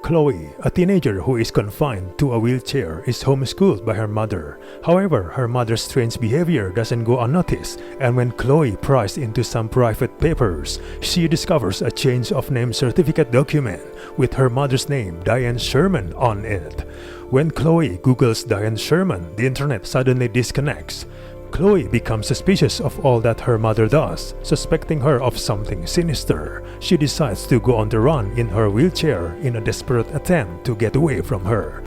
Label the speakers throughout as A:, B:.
A: Chloe, a teenager who is confined to a wheelchair, is homeschooled by her mother. However, her mother's strange behavior doesn't go unnoticed, and when Chloe pries into some private papers, she discovers a change of name certificate document with her mother's name, Diane Sherman, on it. When Chloe Googles Diane Sherman, the internet suddenly disconnects. Chloe becomes suspicious of all that her mother does, suspecting her of something sinister. She decides to go on the run in her wheelchair in a desperate attempt to get away from her.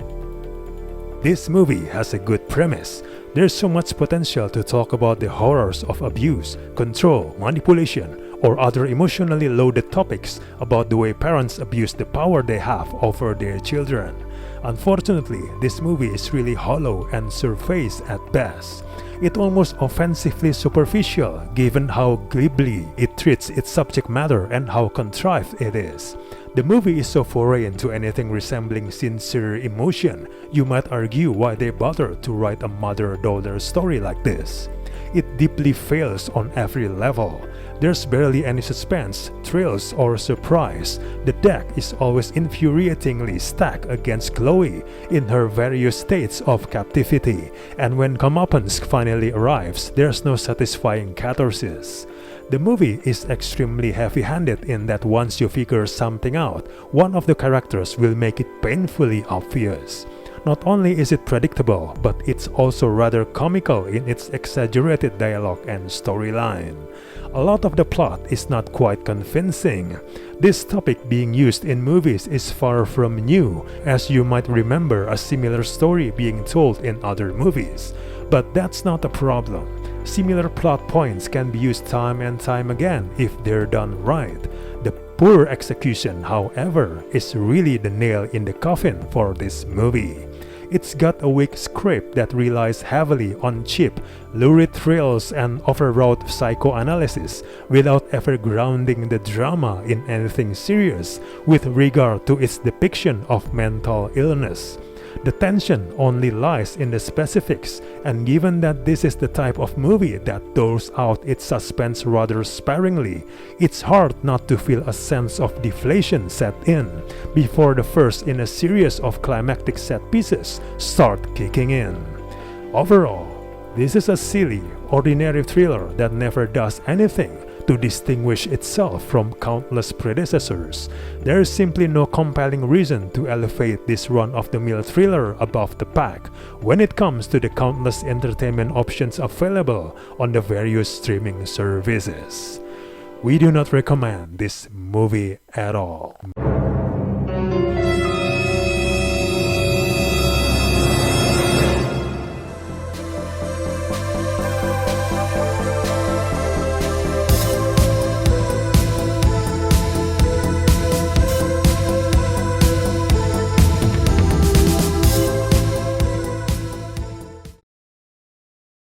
A: This movie has a good premise. There's so much potential to talk about the horrors of abuse, control, manipulation, or other emotionally loaded topics about the way parents abuse the power they have over their children. Unfortunately, this movie is really hollow and surface at best. It's almost offensively superficial given how glibly it treats its subject matter and how contrived it is. The movie is so foreign to anything resembling sincere emotion, you might argue why they bothered to write a mother-daughter story like this. It deeply fails on every level. There's barely any suspense, thrills, or surprise. The deck is always infuriatingly stacked against Chloe in her various states of captivity, and when comeuppance finally arrives, there's no satisfying catharsis. The movie is extremely heavy-handed in that once you figure something out, one of the characters will make it painfully obvious. Not only is it predictable, but it's also rather comical in its exaggerated dialogue and storyline. A lot of the plot is not quite convincing. This topic being used in movies is far from new, as you might remember a similar story being told in other movies. But that's not a problem. Similar plot points can be used time and time again if they're done right. The poor execution, however, is really the nail in the coffin for this movie. It's got a weak script that relies heavily on cheap, lurid thrills and overwrought psychoanalysis without ever grounding the drama in anything serious with regard to its depiction of mental illness. The tension only lies in the specifics, and given that this is the type of movie that doles out its suspense rather sparingly, it's hard not to feel a sense of deflation set in before the first in a series of climactic set pieces start kicking in. Overall, this is a silly, ordinary thriller that never does anything to distinguish itself from countless predecessors. There is simply no compelling reason to elevate this run-of-the-mill thriller above the pack when it comes to the countless entertainment options available on the various streaming services. We do not recommend this movie at all.